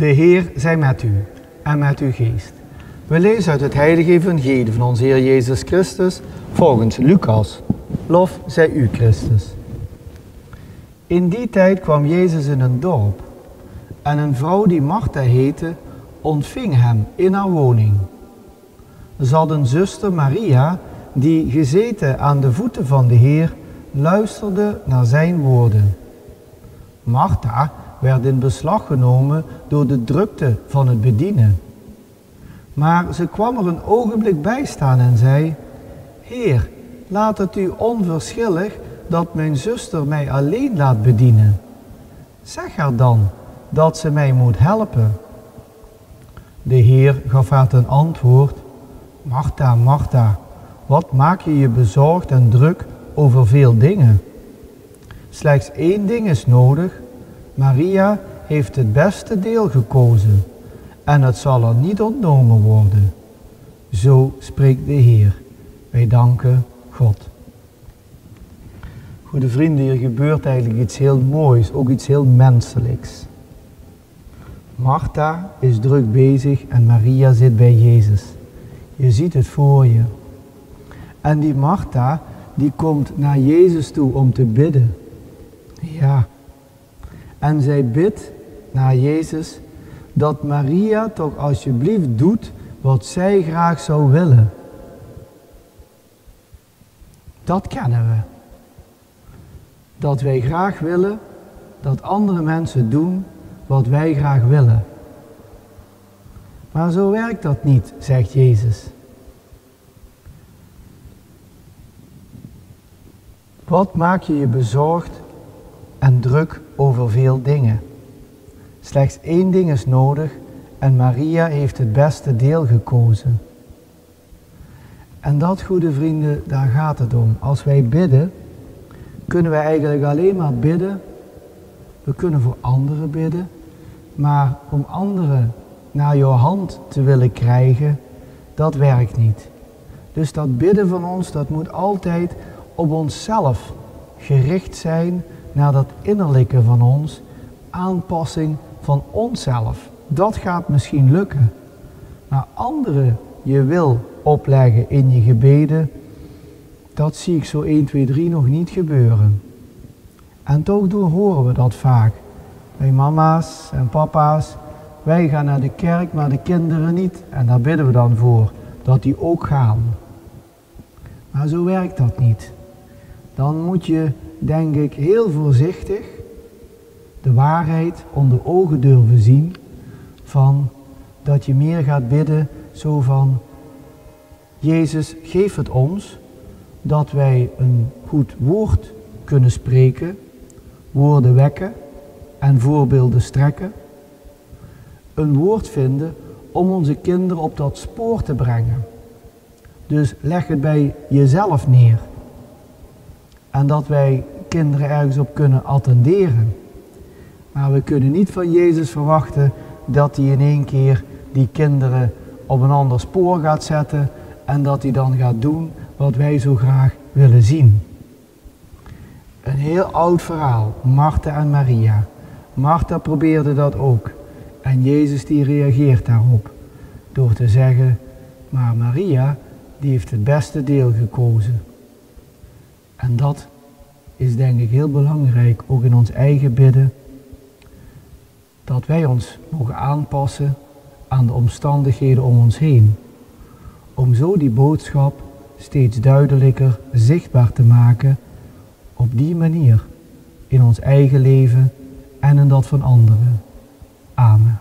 De Heer zij met u en met uw geest. We lezen uit het heilige evangelie van onze Heer Jezus Christus volgens Lucas. Lof zij u, Christus. In die tijd kwam Jezus in een dorp en een vrouw die Martha heette, ontving hem in haar woning. Ze had een zuster Maria, die gezeten aan de voeten van de Heer, luisterde naar zijn woorden. Martha werd in beslag genomen door de drukte van het bedienen. Maar ze kwam er een ogenblik bij staan en zei: Heer, laat het u onverschillig dat mijn zuster mij alleen laat bedienen. Zeg haar dan dat ze mij moet helpen. De Heer gaf haar ten antwoord: Martha, Martha, wat maak je je bezorgd en druk over veel dingen? Slechts één ding is nodig. Maria heeft het beste deel gekozen en het zal er niet ontnomen worden. Zo spreekt de Heer. Wij danken God. Goede vrienden, hier gebeurt eigenlijk iets heel moois, ook iets heel menselijks. Martha is druk bezig en Maria zit bij Jezus. Je ziet het voor je. En die Martha, die komt naar Jezus toe om te bidden. Ja. En zij bidt naar Jezus dat Maria toch alsjeblieft doet wat zij graag zou willen. Dat kennen we. Dat wij graag willen dat andere mensen doen wat wij graag willen. Maar zo werkt dat niet, zegt Jezus. Wat maak je je bezorgd en druk over veel dingen? Slechts één ding is nodig en Maria heeft het beste deel gekozen. En dat, goede vrienden, daar gaat het om. Als wij bidden, kunnen wij eigenlijk alleen maar bidden. We kunnen voor anderen bidden, maar om anderen naar jouw hand te willen krijgen, dat werkt niet. Dus dat bidden van ons, dat moet altijd op onszelf gericht zijn, naar dat innerlijke van ons, aanpassing van onszelf. Dat gaat misschien lukken, maar anderen je wil opleggen in je gebeden, dat zie ik zo 1, 2, 3 nog niet gebeuren. En toch horen we dat vaak. Bij mama's en papa's, wij gaan naar de kerk, maar de kinderen niet. En daar bidden we dan voor, dat die ook gaan. Maar zo werkt dat niet. Dan moet je, denk ik, heel voorzichtig de waarheid onder ogen durven zien, van dat je meer gaat bidden, zo van: Jezus, geef het ons, dat wij een goed woord kunnen spreken, woorden wekken en voorbeelden strekken. Een woord vinden om onze kinderen op dat spoor te brengen. Dus leg het bij jezelf neer. En dat wij kinderen ergens op kunnen attenderen. Maar we kunnen niet van Jezus verwachten dat hij in één keer die kinderen op een ander spoor gaat zetten en dat hij dan gaat doen wat wij zo graag willen zien. Een heel oud verhaal, Martha en Maria. Martha probeerde dat ook en Jezus die reageert daarop door te zeggen: maar Maria die heeft het beste deel gekozen. En dat is denk ik heel belangrijk, ook in ons eigen bidden, dat wij ons mogen aanpassen aan de omstandigheden om ons heen, om zo die boodschap steeds duidelijker zichtbaar te maken, op die manier in ons eigen leven en in dat van anderen. Amen.